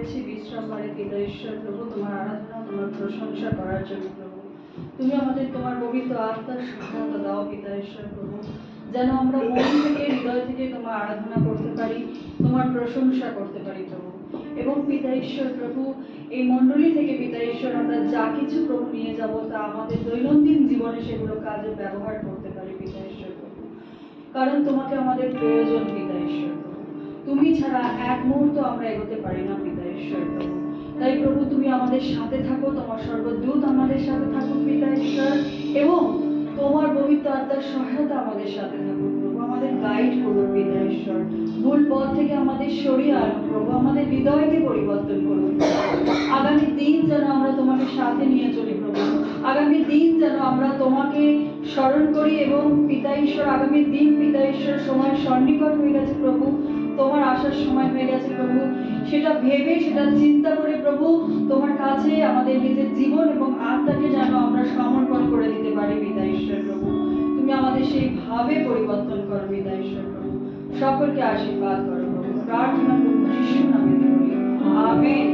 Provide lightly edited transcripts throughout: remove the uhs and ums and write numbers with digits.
করেছি বিশ্রাম বারে পিতা ঈশ্বর প্রভু তোমার আরাধনা তোমার প্রশংসা করার জন্য প্রভু তুমি আমাদের তোমার পবিত্র আত্মার সহায়তা দাও পিতা ঈশ্বর প্রভু যেন আমরা মন থেকে হৃদয় থেকে তোমার আরাধনা করতে পারি তোমার প্রশংসা করতে পারি প্রভু এবং পিতা ঈশ্বর প্রভু এই মণ্ডলী থেকে পিতা ঈশ্বর আমরা যা কিছু প্রভু নিয়ে যাব তা আমাদের দৈনন্দিন জীবনে সেগুলো কাজে ব্যবহার করতে পারি পিতা ঈশ্বর প্রভু কারণ তোমাকে আমাদের প্রয়োজন পিতা ঈশ্বর প্রভু তুমি ছাড়া এক মুহূর্ত আমরা এগোতে পারি না পিতা ঈশ্বর প্রভু তাই প্রভু তুমি আমাদের সাথে থাকো তোমার সর্বদূত আমাদের সাথে থাকুক পিতা ঈশ্বর এবং তোমার পবিত্র আত্মার সহায়তা আমাদের সাথে থাকুক প্রভু আমাদের গাইড করুন পিতা ঈশ্বর ভুল পথ থেকে আমাদের সরিয়ে আনো প্রভু আমাদের হৃদয়কে পরিবর্তন করুন আগামী দিন যেন আমরা তোমাকে সাথে নিয়ে চলি প্রভু আগামী দিন যেন আমরা তোমাকে স্মরণ করি এবং পিতা ঈশ্বর আগামী দিন পিতা ঈশ্বর সময় সন্নিকট হয়ে গেছে প্রভু তোমার আসার সময় হয়ে গেছে প্রভু সেটা ভেবে সেটা চিন্তা করে প্রভু তোমার কাছে আমাদের নিজের জীবন এবং আত্মাকে যেন আমরা সমর্পণ করে দিতে পারি পিতা ঈশ্বর প্রভু তুমি আমাদের সেইভাবে পরিবর্তন করো পিতা ঈশ্বর প্রভু সকলকে আশীর্বাদ করো প্রভু প্রার্থনা প্রভু যিশুর নামে করি আমেন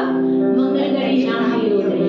मंगल घड़ी नाम लियो रे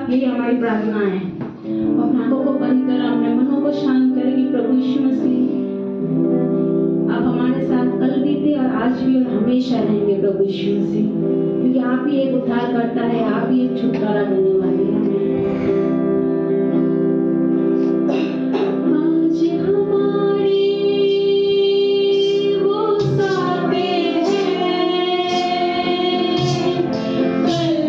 यही हमारी प्रार्थना है। अपने आंखों को बंद कर अपने मनों को शांत करें कि प्रभु यीशु मसीह आप हमारे साथ कल भी थे और आज भी और हमेशा रहेंगे प्रभु यीशु मसीह, क्योंकि आप ही एक उद्धार करता है, आप ही एक छुटकारा देने वाले हैं। वो साथे हैं कल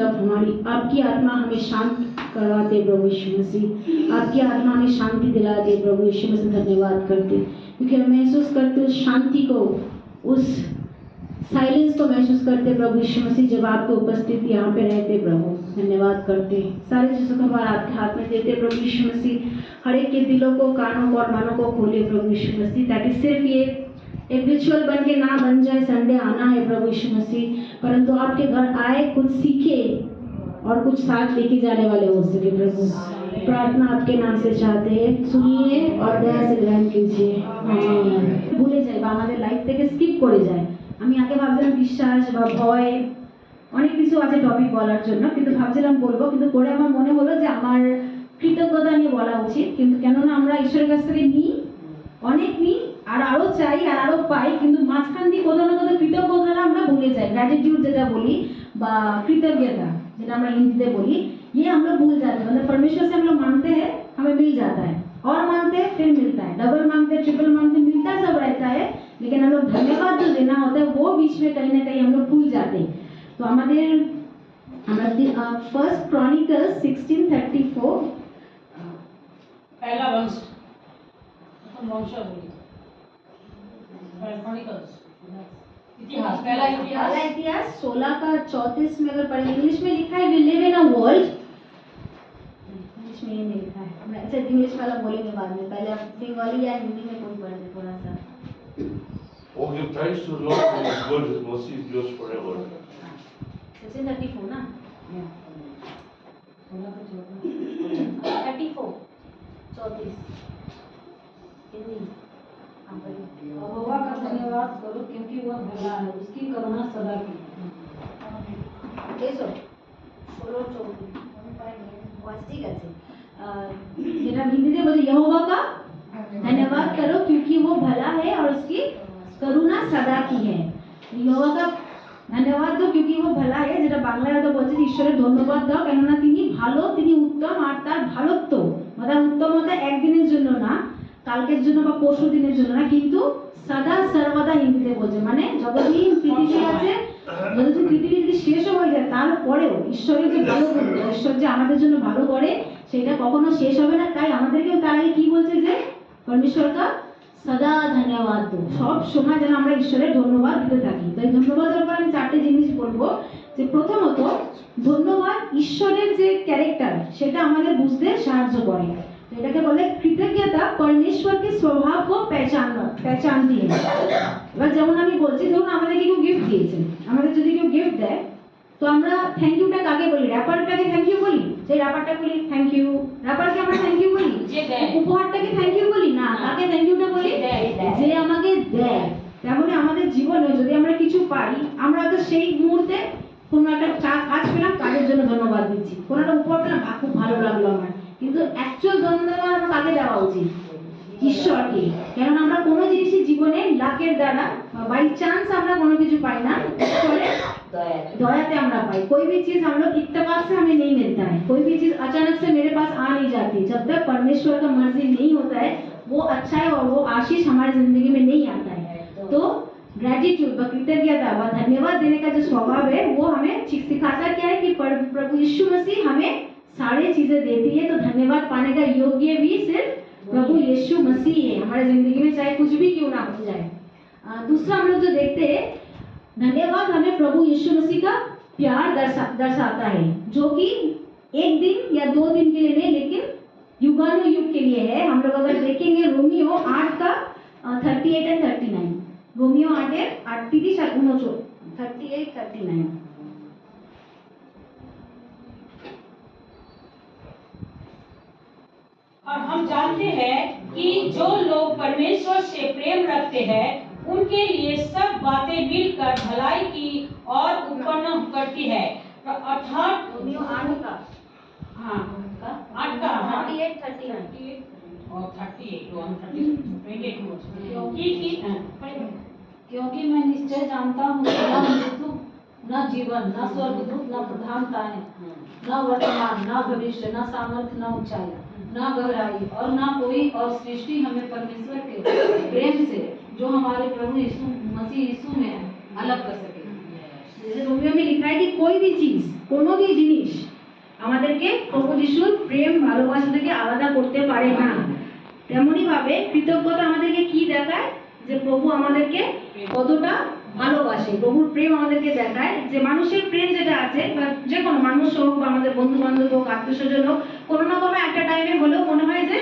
जब हमारी आपकी आत्मा हमें शांत करवाते प्रभु यीशु मसीह, आपकी आत्मा हमें शांति दिलाते प्रभु यीशु मसीह, धन्यवाद करते क्योंकि हम महसूस करते उस शांति को, उस साइलेंस को महसूस करते प्रभु यीशु मसीह जब आपकी उपस्थिति यहाँ पे रहते प्रभु, धन्यवाद करते। सारी चीज़ों को हमारे आपके हाथ में देते प्रभु यीशु मसीह, हर एक के दिलों को, कानों को और मानों को खोले प्रभु यीशु मसीह, ताकि सिर्फ ये एक रिचुअल बन के ना बन जाए संडे आना है प्रभु यीशु मसीह, परंतु आपके घर आए, कुछ सीखे और कुछ साथ लेके जाने वाले हो सके प्रभु। प्रार्थना आपके नाम से चाहते हैं, सुनिए और दया से ग्रहण कीजिए। ভুলে যাই বা আমাদের লাইফ থেকে স্কিপ করে যায়। আমি আগে ভাবছিলাম বিশ্বাস বা ভয় অনেক কিছু আছে টপিক বলার জন্য, কিন্তু ভাবছিলাম বলবো, কিন্তু পরে আমার মনে হলো যে আমার কৃতজ্ঞতা নিয়ে বলা উচিত, কিন্তু কেননা আমরা ঈশ্বরের কাছ থেকে নিই, অনেক নিই আর আরো চাই আর আরো পাই, কিন্তু মাঝখান দিয়ে কোথাও না কোথাও কৃতজ্ঞতাটা আমরা ভুলে যাই। গ্র্যাটিটিউড যেটা বলি বা কৃতজ্ঞতা যেটা আমরা হিন্দিতে বলি, ये हम लोग भूल जाते हैं। मतलब परमेश्वर से हम लोग मांगते हैं, हमें मिल जाता है, और मांगते हैं फिर मिलता है, डबल मांगते हैं, ट्रिपल मांगते हैं, मिलता सब रहता है, लेकिन हम लोग धन्यवाद जो देना होता है वो बीच में कहीं ना कहीं हम लोग भूल जाते हैं। तो हमारे फर्स्ट क्रॉनिकल्स 16:34 पहला वंश बोली, क्रॉनिकल्स इतिहास, पहला इतिहास 16:34 में अगर पढ़ें, इंग्लिश में लिखा है we live in a world, English में ये नहीं लिखा है, मैं अच्छा इंग्लिश वाला बोलेंगे बाद में, पहले आप बंगाली या हिंदी में कोई पढ़ दे थोड़ा सा। Oh, give thanks to the Lord for His good, His mercy endures forever. 16:34 ना, 34 हिंदी। यहोवा का धन्यवाद करो क्योंकि वह भला है, उसकी करुणा सदा की है। এসো 16:34 ঠিক আছে। যেটা হিন্দিতে বলছে यहोवा का धन्यवाद करो क्योंकि वो भला है और उसकी करुणा सदा की है। यहोवा का ধন্যবাদ দাও क्योंकि वो भला है, যেটা বাংলায় হয়তো বলছে ঈশ্বরের ধন্যবাদ দাও কেননা তিনি ভালো, তিনি উত্তম, আর তার ভালোত্ব মানে উত্তমতা একদিনের জন্য না, কালকের জন্য বা পরশু দিনের জন্য না, কিন্তু সদা সর্বদা হিন্দিতে বলছে, মানে যতদিন পৃথিবী আছে, যতদিন পৃথিবী যদি শেষও হয়ে যায় তারপরেও ঈশ্বরের যে ভালো করবে, ঈশ্বর যে আমাদের জন্য ভালো করে সেটা কখনো শেষ হবে না। তাই আমাদেরকেও তার আগে কি বলছে যে परमेश्वर का सदा धन्यवाद दो, सब समय যেন আমরা ঈশ্বরের ধন্যবাদ দিতে থাকি। তাই ধন্যবাদের উপর আমি চারটি জিনিস বলবো, যে প্রথমত ধন্যবাদ ঈশ্বরের যে ক্যারেক্টার সেটা আমাদের বুঝতে সাহায্য করে। এটাকে বলে কৃতজ্ঞতা परमेश्वर के स्वभाव को पहचानती है। এবার যেমন আমি বলছি, ধরুন আমাদেরকে কেউ গিফট দিয়েছে, আমাদের যদি কেউ গিফট দেয় তো আমরা থ্যাংক ইউটা কাকে বলি? র্যাপারটাকে থ্যাংক ইউ বলি, সেই র্যাপারটা বলি থ্যাংক ইউ, র্যাপারকে আমরা থ্যাংক ইউ বলি, উপহারটাকে থ্যাংক ইউ বলি না, কাকে থ্যাংক ইউটা বলি? যে আমাকে দেয়। তেমনি আমাদের জীবনে যদি আমরা কিছু পাই, আমরা তো সেই মুহূর্তে কোনো একটা কাজ পেলাম, কাজের জন্য ধন্যবাদ দিচ্ছি, কোনো একটা উপহার পেলাম, খুব ভালো লাগলো আমার, কিন্তু অ্যাকচুয়াল ধন্যবাদ আমরা কাকে দেওয়া উচিত? ঈশ্বরকে। কেননা আমরা কোনো জিনিসই জীবনে লাকের দ্বারা বাই চান্स আমরা কোনো কিছু পাই না, ঈশ্বরের दयाते আমরা पाई। कोई भी चीज हम लोग इत्तेफाक से हमें नहीं मिलता है, कोई भी चीज अचानक से मेरे पास आ नहीं जाती, जब तक परमेश्वर का मर्जी नहीं होता है वो अच्छा है और वो आशीष हमारी जिंदगी में नहीं आता है। तो ग्रेटिट्यूड व कृतज्ञता व धन्यवाद देने का जो स्वभाव है वो हमें सिखाता क्या है कि प्रभु यीशु मसीह हमें सारी चीजें देती है, तो धन्यवाद पाने का योग्य भी सिर्फ प्रभु यीशु मसीह है हमारे जिंदगी में, चाहे कुछ भी क्यों ना हो जाए। दूसरा हम लोग जो देखते हैं, धन्यवाद हमें प्रभु यीशु मसीह का प्यार दर्शाता है, जो कि एक दिन या 2 दिन के लिए नहीं, लेकिन युगानुयुग के लिए है। हम लोग अगर देखेंगे रोमियो 8 का 38 एंड 39, रोमियो 8 30 और 39, 38 39। और हम जानते हैं कि जो लोग परमेश्वर से प्रेम रखते हैं उनके लिए सब बातें मिलकर भलाई की और उत्पन्न करती है। अर्थात रोमियो 8 का हाँ 8 का 38 39 और 38 क्योंकि मैं निश्चय जानता हूँ कि न मृत्यु न जीवन न स्वर्गदूत न प्रधानताएं न वर्तमान न भविष्य न सामर्थ्य न ऊंचाई न गहराई और न कोई और सृष्टि हमें परमेश्वर के प्रेम से जो हमारे प्रभु यीशु मसीह यीशु में अलग कर सके। जैसे रोमियो में लिखा है कि कोई भी चीज কোনো भी জিনিস আমাদেরকে প্রভু যিশুর প্রেম ভালোবাসা থেকে আলাদা করতে পারে না। তেমনি ভাবে কৃতজ্ঞতা আমাদেরকে কি দেখায়, যে প্রভু আমাদেরকে কতটা ভালোবাসে। প্রভুর প্রেম আমাদেরকে দেখায় যে মানুষের প্রেম যেটা আছে, বা যে কোনো মানুষ হোক বা আমাদের বন্ধু বান্ধব হোক, আত্মীয় স্বজন হোক, কোনো না কোনো একটা টাইমে হলেও মনে হয় যে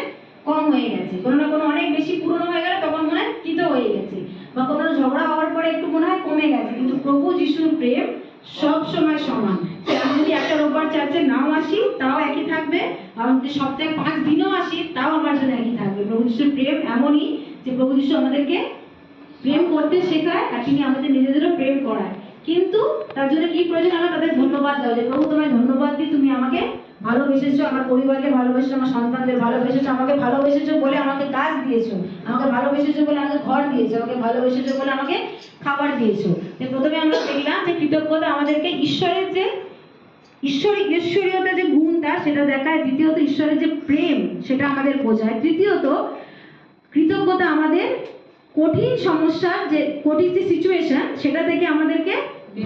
কম হয়ে গেছে, কোনো না কোনো অনেক বেশি পুরনো হয়ে গেলে তখন মনে হয় কৃত হয়ে গেছে, বা কোনো ঝগড়া হওয়ার পরে একটু মনে হয় কমে গেছে। কিন্তু প্রভু যিশুর প্রেম সব সময় সমান। আমি যদি একটা রোববার চার্চে নাও আসি তাও একই থাকবে, আর যদি সপ্তাহে 5 দিনও আসি তাও আমার জন্য একই থাকবে। প্রভু যিশুর প্রেম এমনই যে প্রভু যিশু আমাদেরকে প্রেম করতে শেখায়, আর তিনি আমাদের নিজেদেরও প্রেম করায়। কিন্তু তার জন্য কি প্রয়োজন, আমরা তাদের ধন্যবাদ দাও, যে প্রভু তোমায় ধন্যবাদ দিই, তুমি আমাকে ভালোবেসেছো, আমার পরিবারকে ভালোবেসেছো, আমার সন্তানদের ভালোবেসেছো, আমাকে ভালোবেসেছো বলে আমাকে কাজ দিয়েছো, আমাকে ভালোবেসেছো বলে আমাকে ঘর দিয়েছো, আমাকে ভালোবেসেছো বলে আমাকে খাবার দিয়েছো। প্রথমে আমরা দেখলাম যে কৃতজ্ঞতা আমাদেরকে ঈশ্বরের যে ঈশ্বরীয়তা যে গুণটা সেটা দেখায়। দ্বিতীয়ত ঈশ্বরের যে প্রেম সেটা আমাদের বোঝায়। তৃতীয়ত কৃতজ্ঞতা আমাদের কঠিন সমস্যা, যে কঠিন যে সিচুएशन সেটা থেকে আমাদেরকে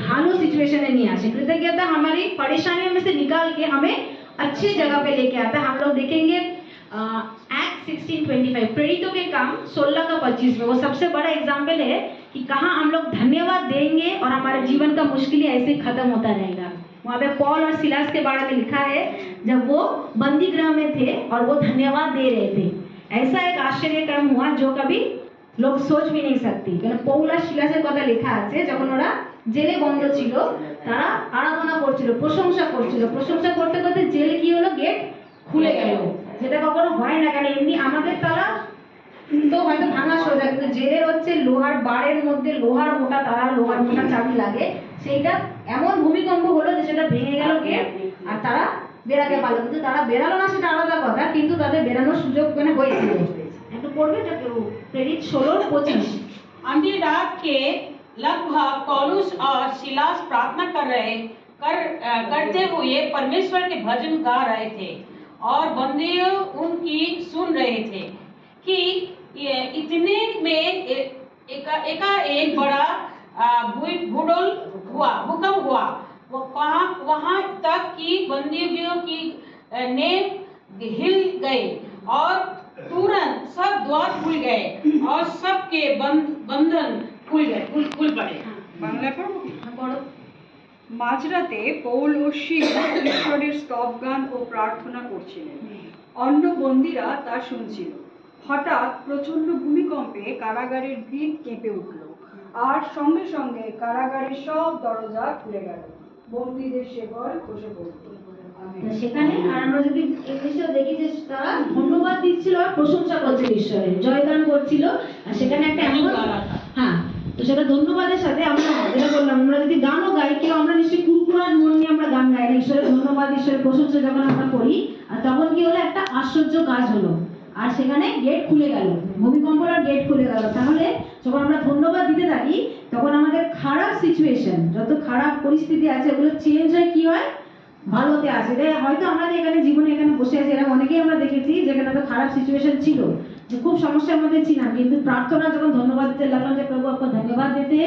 ভালো সিচुएशने নিয়ে আসে। कृतज्ञता हमारी परेशानियों में से निकाल के हमें अच्छी जगह पे लेके आता है। हम लोग देखेंगे एक्ट 16:25 प्रेरितों के काम 16 का 25 में वो सबसे बड़ा एग्जाम्पल है कि कहाँ हम लोग धन्यवाद देंगे और हमारे जीवन का मुश्किल ऐसे खत्म होता रहेगा। वहाँ पे पॉल और सिलास के बारे में लिखा है, जब वो बंदी गृह में थे और वो धन्यवाद दे रहे थे, ऐसा एक आश्चर्य कर्म हुआ जो कभी लोग सोच भी नहीं सकती। কারণ পৌল আর সিলাসের কথা লেখা আছে, যখন ওরা জেলে বন্ধ ছিল তারা আরাধনা করছিল, প্রশংসা করছিল, প্রশংসা করতে করতে জেলে কি হলো, গেট খুলে গেল, যেটা কখনো হয় না। কারণ এমনি আমাদের তারা তো হয়তো ভাঙা সোজা, কিন্তু জেলের হচ্ছে লোহার বারের মধ্যে লোহার মোটা তারা, লোহার মোটা চাবি লাগে, সেইটা এমন ভূমিকম্প হলো যে সেটা ভেঙে গেল গেট, আর তারা বেরাতে পারলো। কিন্তু তারা বেরালো না সেটা আলাদা কথা, কিন্তু তাদের বেরানোর সুযোগ মানে হয়েছিল। একটু পড়বে এটা কেউ, প্রেরিত 16:25। आधी रात के लगभग पौलुस और सिलास प्रार्थना करते हुए परमेश्वर के भजन गा रहे थे और बंदी उनकी सुन रहे थे कि इतने में एकाएक बड़ा भूकंप हुआ। वहां तक कि बंदियों की ने हिल गए और तुरंत सब द्वार खुल गए और सबके बंधन खुल पड़े। বাংলা পড়ো। মাঝরাতে পৌল ও সিলা ঈশ্বরের স্তব গান ও প্রার্থনা করছিলেন, অন্য বন্দীরা তা শুনছিল। হঠাৎ প্রচন্ড ভূমিকম্পে কারাগারের ভিত কেঁপে উঠল, আর সঙ্গে সঙ্গে কারাগারের সব দরজা খুলে গেল, বন্দীদের শেকল খসে পড়ল। সেখানে আর আমরা যদি ইংলিশে দেখি যে তারা ধন্যবাদ দিচ্ছিল আর প্রশংসা করছিল, ঈশ্বরের জয়গান করছিল। আর সেখানে একটা এমন, হ্যাঁ, তো সেটা ধন্যবাদের সাথে আমরা যেটা বললাম, আমরা যদি গানও গাই, কেউ আমরা নিশ্চয়ই কুরকুরার মন নিয়ে আমরা গান গাই না। ঈশ্বরের ধন্যবাদ, ঈশ্বরের প্রশংসা যখন আমরা করি, আর তখন কি হলো, একটা আশ্চর্য কাজ হলো, আর সেখানে গেট খুলে গেল, ভূমিকম্পর আর গেট খুলে গেল। তাহলে যখন আমরা ধন্যবাদ দিতে থাকি, তখন আমাদের খারাপ সিচুয়েশন, যত খারাপ পরিস্থিতি আছে ওগুলো চেঞ্জ হয়, কি হয়, ভালোতে আসে। হয়তো আমাদের এখানে জীবনে এখানে বসে আছি, এরকম অনেকেই আমরা দেখেছি যেখানে তো খারাপ সিচুয়েশন ছিল, যে খুব সমস্যার মধ্যে ছিলাম, কিন্তু প্রার্থনা যখন ধন্যবাদ দিতে লাগলাম যে প্রভু আপনাকে ধন্যবাদ দিতে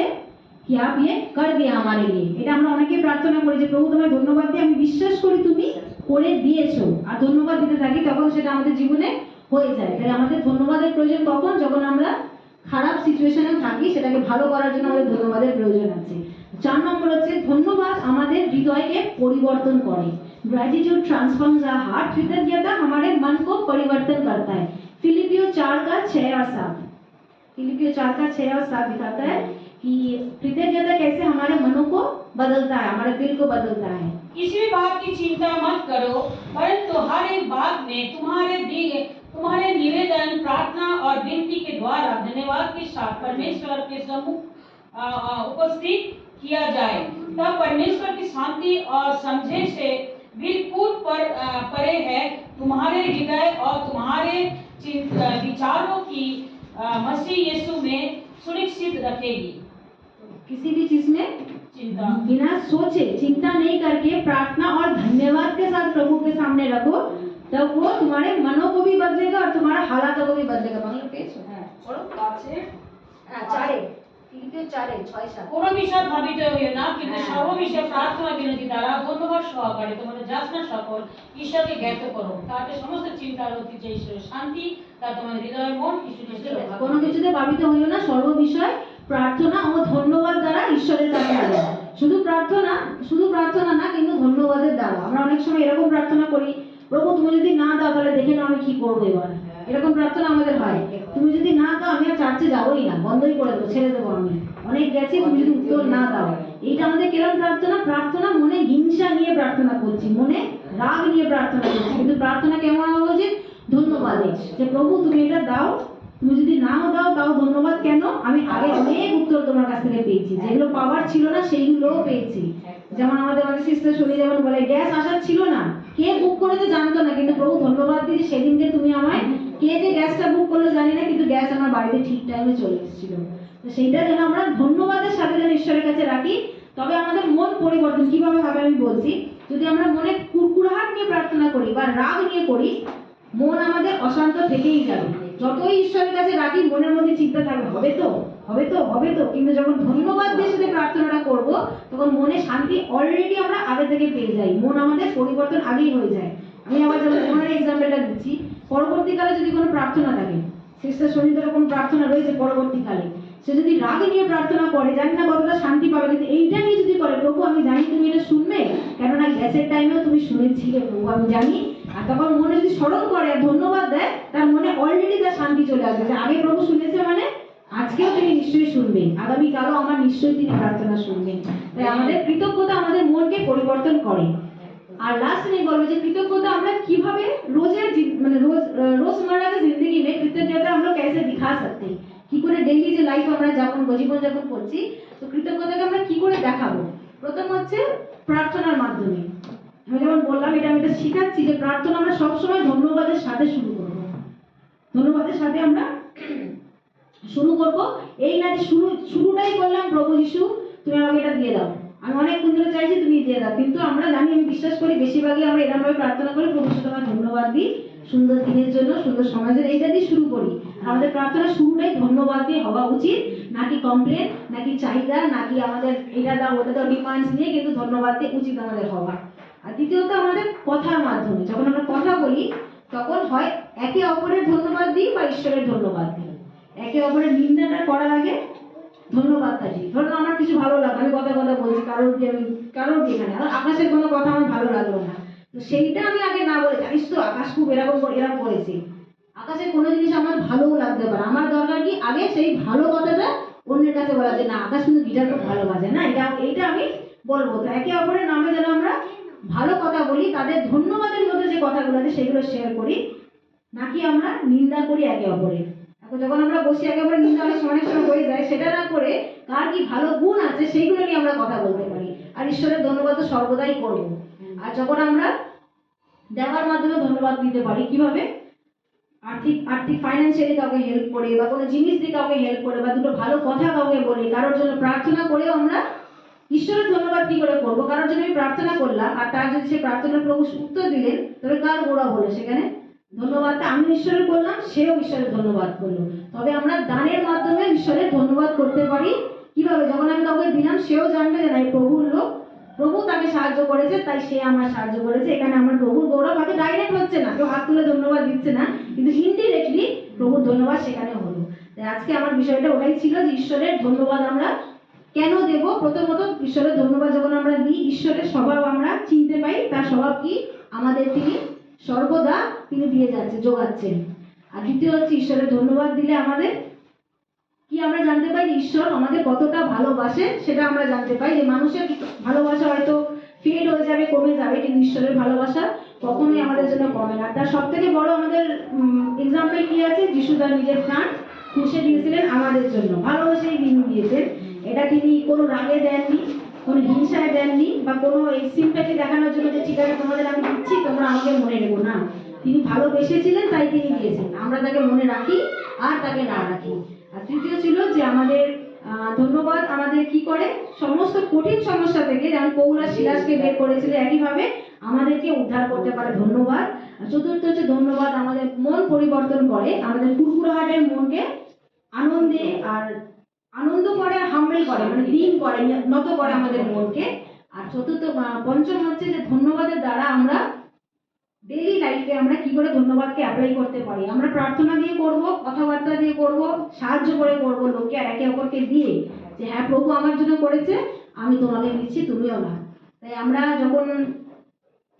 কি আপ ইয়ে কর দিয়া আমারে লিয়ে, এটা আমরা অনেকেই প্রার্থনা করি যে প্রভু তোমায় ধন্যবাদ দিই, আমি বিশ্বাস করি তুমি করে দিয়েছো, আর ধন্যবাদ দিতে থাকি, তখন সেটা আমাদের জীবনে হয়ে যায়। তাই আমাদের ধন্যবাদের প্রয়োজন কখন, যখন আমরা খারাপ সিচুয়েশনে থাকি, সেটাকে ভালো করার জন্য আমাদের ধন্যবাদের প্রয়োজন আছে। 4 নম্বর হচ্ছে ধন্যবাদ আমাদের হৃদয়কে পরিবর্তন করে। Gratitude transforms our heart. कृतज्ञता हमारे मन को परिवर्तन करता है। फिलिपियो 4:6 और 7, फिलिपियो 4:6 और 7 दिखाता है कि कृतज्ञता कैसे हमारे मनों को बदलता है, हमारे दिल को बदलता है। किसी भी बात की चिंता मत करो, परंतु हर एक बात में तुम्हारे निवेदन, प्रार्थना और विनती के द्वारा धन्यवाद के साथ परमेश्वर के सम्मुख उपस्थित किया जाए। तब परमेश्वर की शांति और समझे से बिल्कुल परे है तुम्हारे हृदय और तुम्हारे विचारों की मसीह यीशु में सुरक्षित रखेगी। किसी भी चीज में चिंता बिना सोचे, चिंता नहीं करके प्रार्थना और धन्यवाद के साथ प्रभु के सामने रखो, तब वो तुम्हारे मनों को भी बदलेगा और तुम्हारा हालातों को भी बदलेगा। बांग्ला पेज है, पढ़ो 5 4 তৃতীয় 4:6-7 কোনো বিষয় ভাবিত হইও না, কিন্তু সর্ব বিষয়ে প্রার্থনা বিনতি দ্বারা ধন্যবাদ সহকারে তোমাদের যাচনা সকল ঈশ্বরকে জ্ঞাত করো, তাতে সমস্ত চিন্তার অতীত যে ঈশ্বরের শান্তি তা তোমাদের হৃদয় মন কিছু কিছু রক্ষা কোনো করবে। কিছুতে ভাবিত হইও না, সর্ব বিষয় প্রার্থনা ও ধন্যবাদ দ্বারা ঈশ্বরের কাছে আনো। শুধু প্রার্থনা না, কিন্তু ধন্যবাদের দ্বারা। আমরা অনেক সময় এরকম প্রার্থনা করি, প্রভু তুমি যদি না দাও তাহলে দেখে নাও আমি কি করবো এবার। এরকম প্রার্থনা আমাদের হয়, তুমি যদি না দাও আমি আর চার্চে যাবোই না, বন্ধই করে দেবো, ছেড়ে দেবো, আমি অনেক গেছি, তুমি যদি উত্তর না দাও। এইটা আমাদের কেরম প্রার্থনা মনে হিংসা নিয়ে প্রার্থনা করছি, মনে রাগ নিয়ে প্রার্থনা করছি। কিন্তু প্রার্থনা কেমন হওয়া উচিত? ধন্যবাদে, যে প্রভু তুমি এটা দাও, তুমি যদি নাও দাও তাও ধন্যবাদ। কেন? আমি আগে অনেক উত্তর তোমার কাছ থেকে পেয়েছি, যেগুলো পাওয়ার ছিল না সেইগুলোও পেয়েছি। যেমন আমাদের সিস্টার শুনি যেমন বলে, গ্যাস আসার ছিল না, কে বুক করেছে জানতো না, কিন্তু প্রভু ধন্যবাদ দিয়েছি সেদিনকে তুমি আমায়, কে যে গ্যাসটা বুক করলো জানি না, কিন্তু গ্যাস আমার বাড়িতে ঠিক টাইমে চলে এসেছিল। তো সেইটা যেন আমরা ধন্যবাদের সাথে যেন ঈশ্বরের কাছে রাখি, তবে আমাদের মন পরিবর্তন কিভাবে হবে আমি বলছি। যদি আমরা মনে কুরকুরাহাট নিয়ে প্রার্থনা করি বা রাগ নিয়ে করি, মন আমাদের অশান্ত থেকেই যাবে। যতই ঈশ্বরের কাছে রাখি মনের মধ্যে চিন্তা থাকবে, হবে তো হবে তো হবে তো, কিন্তু যখন ধন্যবাদ দিয়ে সাথে প্রার্থনাটা করব তখন মনে শান্তি অলরেডি আমরা আগে থেকে পেয়ে যাই, মন আমাদের পরিবর্তন আগেই হয়ে যায়। আমি আবার যেমন ওনার এক্সাম্পলটা দিচ্ছি, পরবর্তীকালে যদি কোনো প্রার্থনা থাকে, সিস্টার শনিদেরও কোনো প্রার্থনা রয়েছে পরবর্তীকালে, সে যদি রাগ নিয়ে প্রার্থনা করে, জানি না কতটা শান্তি পাবে, কিন্তু এইটা নিয়ে যদি করে, প্রভু আমি জানি তুমি এটা শুনবে, কেননা গ্যাসের টাইমেও তুমি শুনেছিলে প্রভু আমি জানি, আর তখন মনে যদি স্মরণ করে আর ধন্যবাদ দেয়, তার মনে অলরেডি তার শান্তি চলে আসবে, যে আগে প্রভু শুনেছে মানে আজকেও তিনি নিশ্চয়ই শুনবেন, আগামীকালও আমার নিশ্চয়ই তিনি প্রার্থনা শুনবেন। তাই আমাদের কৃতজ্ঞতা আমাদের মনকে পরিবর্তন করে। আর লাস্ট আমি বলবো যে কৃতজ্ঞতা আমরা কিভাবে রোজের रोजमर्रा की जिंदगी में कृतज्ञता हम लोग कैसे दिखा सकते हैं, কি করে ডেইলি যে লাইফ আমরা জীবন যাপন করছি, তো কৃতজ্ঞতাকে আমরা কি করে দেখাবো? প্রথম হচ্ছে প্রার্থনার মাধ্যমে। আমি যেমন বললাম, এটা আমি এটা শিখাচ্ছি যে প্রার্থনা আমরা সবসময় ধন্যবাদের সাথে শুরু করব। ধন্যবাদের সাথে আমরা শুরু করব, এই না যে শুরুটাই করলাম প্রভু যিশু তুমি আমাকে এটা দিয়ে দাও, আমি অনেক দিন ধরে চাইছি তুমি দিয়ে দাও, কিন্তু আমরা জানি, আমি বিশ্বাস করি বেশিরভাগই আমরা এরকম ভাবে প্রার্থনা করি, প্রভু তোমার ধন্যবাদ দিই সুন্দর দিনের জন্য, সুন্দর সময়ের জন্য, এইটা দিয়ে শুরু করি। আমাদের প্রার্থনা শুরুটাই ধন্যবাদ দিয়ে হওয়া উচিত, নাকি কমপ্লেন, নাকি চাহিদা, নাকি আমাদের এটা দাও ওটা দাও ডিমান্ডস নিয়ে, কিন্তু ধন্যবাদ দিয়ে উচিত আমাদের হওয়া। আর দ্বিতীয়ত আমাদের কথার মাধ্যমে, যখন আমরা কথা বলি তখন হয় একে অপরের ধন্যবাদ দিই বা ঈশ্বরের ধন্যবাদ দিই। একে অপরের নিন্দাটা করার আগে ধন্যবাদটা দিই। ধরুন আমার কিছু ভালো লাগলো, আমি কথা বলছি কারোর দিয়ে এখানে আকাশের কোনো কথা আমার ভালো লাগলো না, তো সেইটা আমি আগে না বলে, জানিস তো আকাশ খুব এরকম করেছে, আকাশের কোনো জিনিস আমার ভালোও লাগতে পারে, আমার দরকার কি আগে সেই ভালো কথাটা অন্যের কাছে বলা, যে না আকাশ কিন্তু গিটার খুব ভালো বাজে না, এইটা আমি বলবো। তো একে অপরের নামে যেন আমরা ভালো কথা বলি, তাদের ধন্যবাদের মধ্যে যে কথাগুলো আছে সেগুলো শেয়ার করি, নাকি আমরা নিন্দা করি একে অপরের। এখন যখন আমরা বসি একে অপরের নিন্দা অনেক সময় হয়ে যায়, সেটা না করে কার কি ভালো গুণ আছে সেইগুলো নিয়ে আমরা কথা বলতে পারি, আর ঈশ্বরের ধন্যবাদ তো সর্বদাই করব। আর যখন আমরা দেওয়ার মাধ্যমে ধন্যবাদ দিতে পারি, কিভাবে? আর্থিক ফাইন্যান্সিয়ালি কাউকে হেল্প করে, বা কোনো জিনিস দিয়ে কাউকে হেল্প করে, বা দুটো ভালো কথা কাউকে বলে, কারোর জন্য প্রার্থনা করেও আমরা ঈশ্বরের ধন্যবাদ কি করে করবো? কারোর জন্য আমি প্রার্থনা করলাম আর তার যদি সে প্রার্থনার প্রভু উত্তর দিলেন, তবে কার গোড়া বলে সেখানে ধন্যবাদটা আমি ঈশ্বরের করলাম, সেও ঈশ্বরের ধন্যবাদ করলো। তবে আমরা দানের মাধ্যমে ঈশ্বরের ধন্যবাদ করতে পারি। কিভাবে? যখন আমি কাউকে দিলাম, সেও জানবে যে না এই প্রভুর লোক, প্রভু তাকে সাহায্য করেছে, তাই সে আমার সাহায্য করেছে। এখানে আমার প্রভুর গৌরব হয়তো ডাইরেক্ট হচ্ছে না, কেউ হাত তুলে ধন্যবাদ দিচ্ছে না, কিন্তু ইনডিরেক্টলি প্রভুর ধন্যবাদ সেখানে হলো। তাই আজকে আমার বিষয়টা ওটাই ছিল যে ঈশ্বরের ধন্যবাদ আমরা কেন দেব? প্রথমত ঈশ্বরের ধন্যবাদ যখন আমরা দিই, ঈশ্বরের স্বভাব আমরা চিনতে পাই, তার স্বভাব কি আমাদের তিনি সর্বদা তিনি দিয়ে যাচ্ছে, যোগাচ্ছেন। আর দ্বিতীয় হচ্ছে ঈশ্বরের ধন্যবাদ দিলে আমাদের কি আমরা জানতে পাই যে ঈশ্বর আমাদের কতটা ভালোবাসে, সেটা আমরা জানতে পাই। যে মানুষের ভালোবাসা হয়তো ফেড হয়ে যাবে, কমে যাবে, কিন্তু ঈশ্বরের ভালোবাসা কখনোই আমাদের জন্য কমে না। তার সব থেকে বড় আমাদের এক্সাম্পল কি আছে? যিশু তার নিজের প্রাণ খুশে দিয়েছিলেন আমাদের জন্য, ভালোবাসেই দিন দিয়েছেন। এটা তিনি কোনো রাগে দেননি, কোনো হিংসায় দেননি, বা কোনো সিম্প্যাথি দেখানোর জন্য যে ঠিক আছে তোমাদের আমি দিচ্ছি তোমরা আমাকে মনে রেখো না। তিনি ভালোবেসেছিলেন তাই তিনি দিয়েছেন, আমরা তাকে মনে রাখি আর তাকে না রাখি। আর তৃতীয় ছিল যে আমাদের ধন্যবাদ আমাদের কি করে? সমস্ত কঠিন সমস্যা থেকে, যেমন পৌল আর সিলাসকে বের করেছিল, একইভাবে আমাদেরকে উদ্ধার করতে পারে ধন্যবাদ। আর চতুর্থ হচ্ছে ধন্যবাদ আমাদের মন পরিবর্তন করে, আমাদের কুরকুরাহাটের মনকে আনন্দে আর আনন্দ করে, হাম্বেল করে, মানে দিন করে, নত করে আমাদের মনকে। আর চতুর্থ পঞ্চম হচ্ছে যে ধন্যবাদের দ্বারা আমরা ডেইলি লাইফে আমরা কি করে ধন্যবাদকে অ্যাপ্লাই করতে পারি। আমরা প্রার্থনা দিয়ে করব, কথাবার্তা দিয়ে করব, সাহায্য করে করব লোককে, আর একে অপরকে দিয়ে যে হ্যাঁ প্রভু আমার জন্য করেছে, আমি তোমাকে দিচ্ছি, তুমিও না। তাই আমরা যখন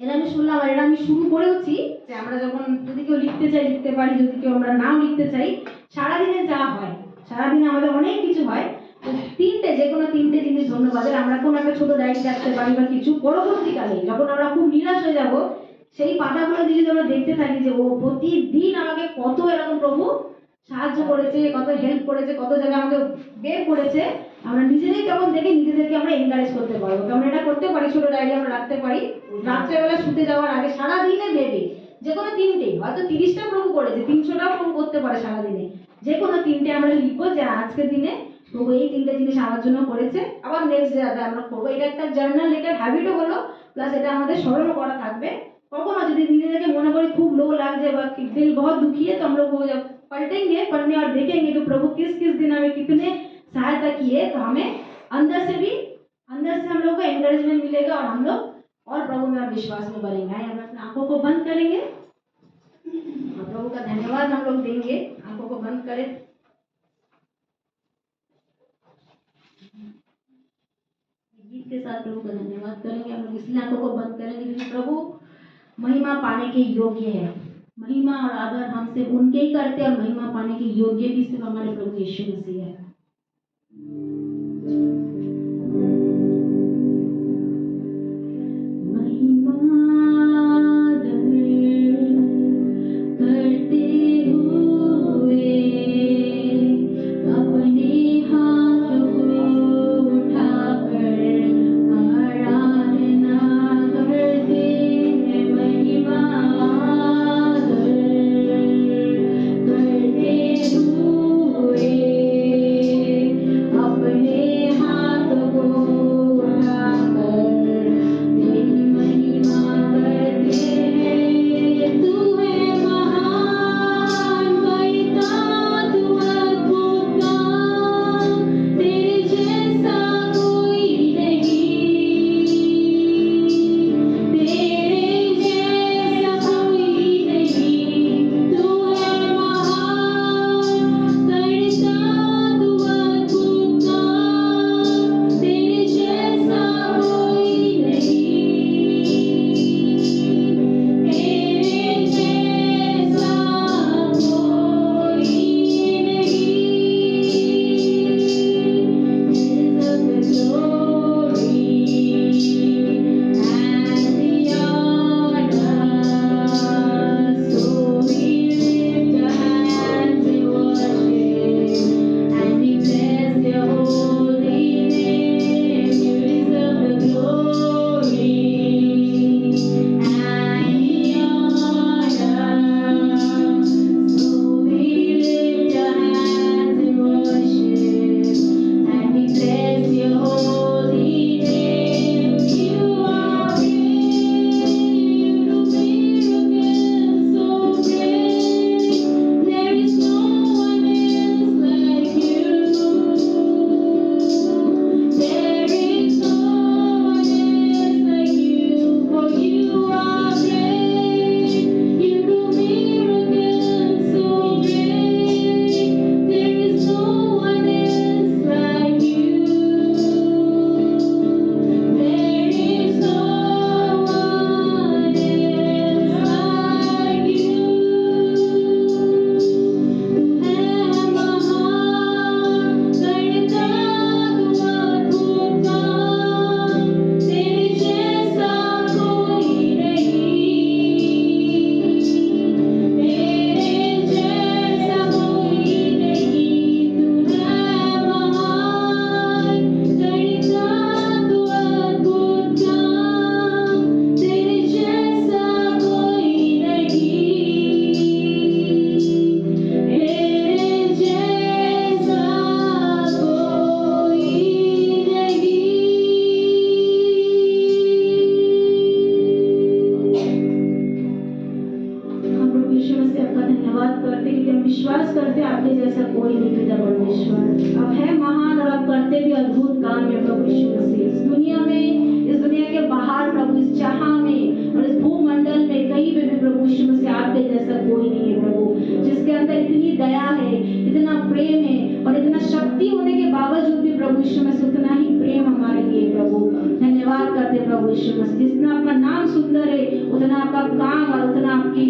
এটা আমি শুনলাম, আর এটা আমি শুরু করেওছি যে আমরা যখন যদি কেউ লিখতে চাই লিখতে পারি, যদি কেউ আমরা নাও লিখতে চাই, সারাদিনে যা হয়, সারাদিনে আমাদের অনেক কিছু হয়, তো যে কোনো তিনটে জিনিস ধন্যবাদের আমরা কোনো একটা ছোট ডায়েরি রাখতে পারি বা কিছু। পরবর্তীকালে যখন আমরা খুব নিরাশ হয়ে যাব, সেই পাতাগুলো দিয়ে যদি আমরা দেখতে থাকি যে ও প্রতিদিন আমাকে কত এরকম প্রভু সাহায্য করেছে, কত হেল্প করেছে, কত জায়গায় আমাকে বের করেছে, আমরা নিজেরাই তখন দেখে নিজেদেরকে আমরা এনকারেজ করতে পারবো। আমরা এটা করতে পারি, ছোট ডায়েরি আমরা রাখতে পারি, রাত্রেবেলা শুতে যাওয়ার আগে সারাদিনে ভেবে যে কোনো তিনটে, হয়তো 30টা প্রভু করেছে, 300টাও প্রভু করতে পারে সারাদিনে, যে কোনো তিনটে আমরা লিখবো যে আজকের দিনে প্রভু এই তিনটে জিনিস আমার জন্য করেছে, আবার নেক্সট ডে আমরা করবো। এটা একটা জার্নাল লেখার হ্যাবিটও হলো, প্লাস এটা আমাদের স্মরণও করা থাকবে। कखनो यदि নিজেদেরকে মনে করি খুব लो লাগছে বা दिल बहुत दुखी है, तो हम लोग वो जब पलटेंगे पढ़ने और देखेंगे कि प्रभु किस किस दिन हमें कितने सहायता किए, तो हमें अंदर से हम लोग को एनकरेजमेंट मिलेगा और हम लोग और प्रभु में और विश्वास में बढ़ेंगे। हम अपनी आंखों को बंद करेंगे और प्रभु का धन्यवाद हम लोग देंगे। आंखों को बंद करें। गीत के साथ प्रभु का धन्यवाद करेंगे। हम लोग इसलिए आंखों को बंद करेंगे क्योंकि प्रभु महिमा पाने के योग्य है। महिमा और आदर हम सिर्फ उनके ही करते हैं, और महिमा पाने के योग्य भी सिर्फ हमारे प्रभु यीशु मसीह है। महिमा आदर करते हुए अपने हाथ को उठाकर आराधना करते हैं। महिमा आदर करते हुए विश्वास करते हैं आपके जैसा कोई नहीं पिता परमेश्वर। आप है महान और आप करते भी अद्भुत काम है प्रभु यीशु मसीह। इस दुनिया के बाहर प्रभु, इस जहां में और इस भूमंडल में कहीं पे भी प्रभु यीशु मसीह आपके जैसा कोई नहीं है प्रभु, जिसके अंदर इतनी दया है, इतना प्रेम है और इतना शक्ति होने के बावजूद भी प्रभु यीशु मसीह उतना ही प्रेम हमारे लिए प्रभु। धन्यवाद करते प्रभु यीशु मसीह। जितना आपका नाम सुंदर है उतना आपका काम और उतना आपकी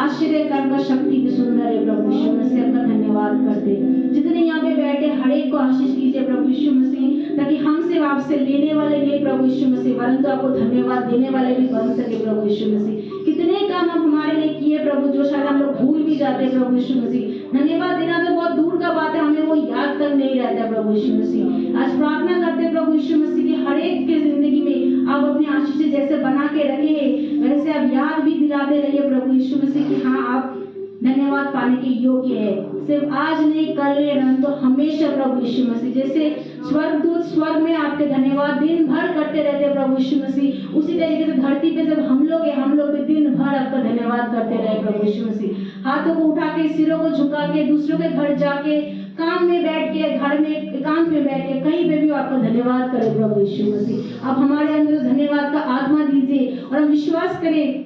आश्चर्य कर्म का शक्ति भी सुंदर है प्रभु यीशु मसीह। आपका धन्यवाद करते। जितने यहाँ पे बैठे हर एक को आशीष कीजिए प्रभु यीशु मसीह, ताकि हम सिर्फ आपसे लेने वाले नहीं प्रभु यीशु मसीह, परंतु आपको धन्यवाद देने वाले भी बन सके प्रभु यीशु मसीह। कितने काम आप हमारे लिए किए प्रभु, जो शायद हम लोग भूल भी जाते हैं प्रभु यीशु मसीह। धन्यवाद देना तो बहुत दूर का बात है, हमें वो याद तक नहीं रहता प्रभु यीशु मसीह। आज प्रार्थना करते प्रभु यीशु मसीह की हर एक के जिंदगी में आप अपनी आशीष से जैसे बना के रखे वैसे आप याद भी दिलाते रहिए प्रभु यीशु मसीह कि हाँ आप धन्यवाद पाने के योग्य है। सिर्फ आज नहीं, कल नहीं, तो हमेशा प्रभु यीशु मसीह। जैसे स्वर्गदूत स्वर्ग में आपके धन्यवाद दिन भर करते रहते प्रभु यीशु मसीह, उसी तरीके से धरती पे जब हम लोग भी दिन भर आपका धन्यवाद करते रहे प्रभु यीशु मसीह। हाथों को उठा के, सिरों को झुका के, दूसरों के घर जाके, काम में बैठ के, घर में एकांत में बैठ के, कहीं पे भी आपका धन्यवाद करें प्रभु यीशु मसीह। आप हमारे अंदर धन्यवाद का आत्मा दीजिए और हम विश्वास करें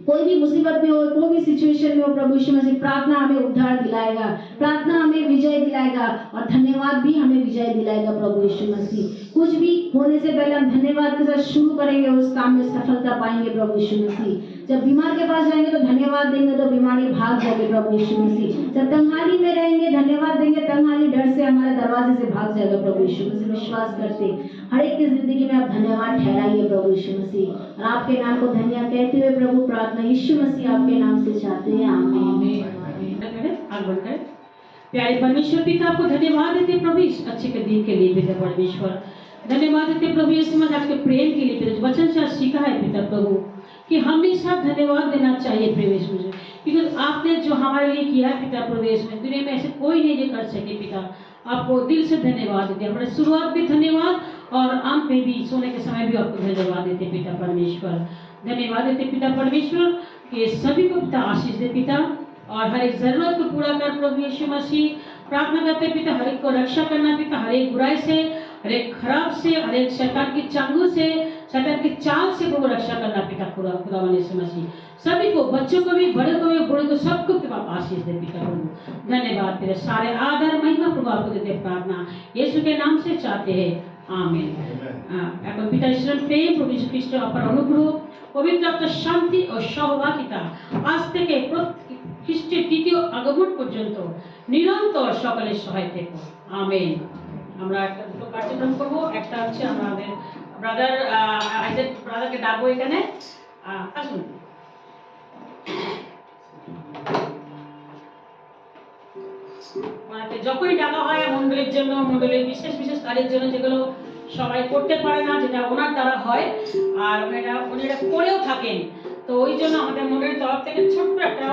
कोई भी मुसीबत में हो, कोई भी सिचुएशन में हो प्रभु यीशु मसीह, प्रार्थना हमें उद्धार दिलाएगा, प्रार्थना हमें विजय दिलाएगा और धन्यवाद भी हमें विजय दिलाएगा प्रभु यीशु मसीह। कुछ भी होने से पहले हम धन्यवाद के साथ शुरू करेंगे और उस काम में सफलता पाएंगे प्रभु यीशु मसीह। जब बीमार के पास जाएंगे तो धन्यवाद देंगे तो बीमारी भाग जाएगी प्रभु यीशु मसीह। जब तंगहाली में रहेंगे धन्यवाद देंगे, तंगहाली डर से हमारे दरवाजे से भाग जाएगा प्रभु यीशु मसीह। विश्वास करते हर एक की जिंदगी में आप धन्यवाद ठहराइए प्रभु यीशु मसीह और आपके नाम को धन्य कहते हुए प्रभु प्रार्थना यीशु मसीह आपके नाम से चाहते हैं, आमीन। प्यारे परमेश्वर पिता, आपको धन्यवाद देते प्रभु इस अच्छे के दिन के लिए पिता परमेश्वर। धन्यवाद देते प्रभु यीशु मसीह आपके प्रेम के लिए पिता, वचन से सीखा है पिता प्रभु कि हमेशा धन्यवाद देना चाहिए प्रवेश में, क्योंकि आपने जो हमारे लिए किया है पिता प्रवेश में, दुनिया में ऐसे कोई नहीं जो कर सके पिता। आपको दिल से धन्यवाद देते, हमारे शुरुआत भी धन्यवाद और अंत में भी, सोने के समय भी आपको धन्यवाद देते पिता परमेश्वर। धन्यवाद देते पिता परमेश्वर कि सभी को पिता आशीष दे पिता और हर एक जरूरत को पूरा कर प्रभु यीशु मसीह। प्रार्थना करते पिता हर एक को रक्षा करना पिता, हर एक बुराई से, हर एक खराब से, हर एक शैतान की चांगू से, शैतान की चाल से प्रभु रक्षा करना पिता खुदा यीशु मसीह। सभी को, बच्चों को भी, बड़े को भी, बूढ़े को, सबको पिता आशीष दे पिता प्रभु। धन्यवाद तेरे सारे आदर महिमा प्रभु आपको देते प्रार्थना यीशु के नाम से चाहते हैं, आमीन। এখন পিতা ঈশ্বরের প্রেম, প্রভু যীশু খ্রিস্টের অপার অনুগ্রহ, পবিত্র আত্মার শান্তি ও সহভাগিতা আজ থেকে খ্রিস্টের দ্বিতীয় আগমন পর্যন্ত নিরন্তর সকলের সহায় থেকো, আমেন। আমরা একটা দুটো কার্যক্রম করব। একটা হচ্ছে আমাদের ব্রাদার আইজেক ব্রাদারকে ডাকবো এখানে, আসুন। মানে যখনই ডাকা হয় মণ্ডলীর জন্য, মণ্ডলীর বিশেষ বিশেষ কাজের জন্য, যেগুলো সবাই করতে পারে না, যেটা ওনার দ্বারা হয় আর উনি এটা করেও থাকেন, তো ওই জন্য আমাদের মণ্ডলীর তরফ থেকে ছোট্ট একটা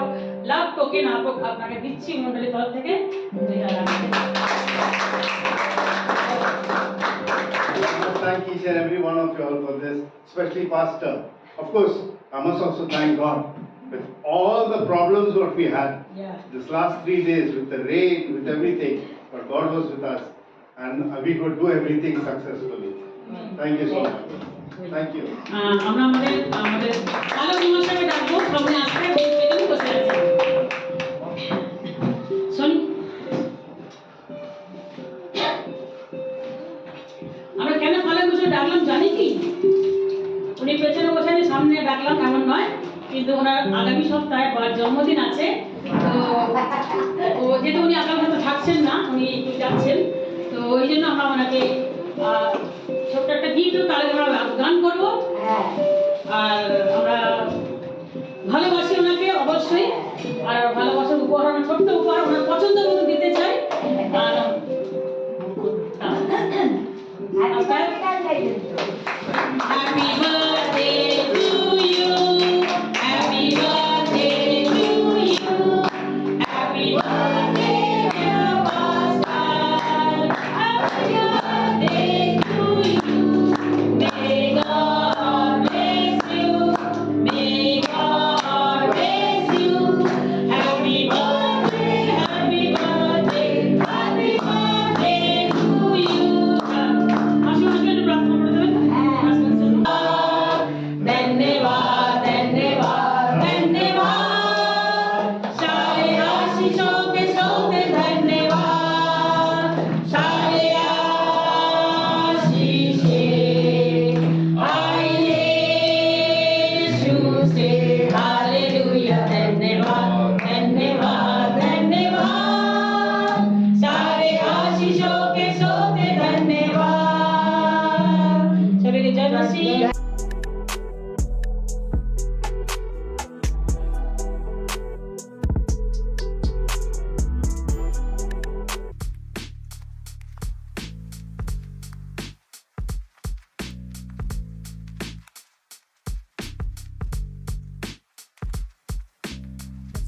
লাভ টোকেন আপনাকে দিচ্ছি মণ্ডলীর তরফ থেকে। Thank each and every one of you all for this, especially Pastor. Of course, I must also thank God with all the problems what we had this last 3 days with the rain, with everything, but God was with us and we could do everything successfully. Thank you so much. Thank you. আমরা আমাদের আলোক মহাশয়কে ডাকবো, সামনে আসবে, বেদিনে বসে আছেন। Sony আমরা কেন আলোক মহাশয় ডাকলাম জানি কি? উনি পেছনে বসে আছে, সামনে ডাকলাম এমন নয়, কিন্তু ওনার আগামী সপ্তাহে জন্মদিন আছে, তো যেহেতু উনি আগামী সপ্তাহে থাকছেন না, উনি একটু যাচ্ছেন, তো ওই জন্য আমরা ওনাকে ছোট্ট একটা গীত তাহলে আমরা গান করবো আর আমরা ভালোবাসি ওনাকে অবশ্যই, আর ভালোবাসার উপহার, ছোট্ট উপহার ওনার পছন্দ মতো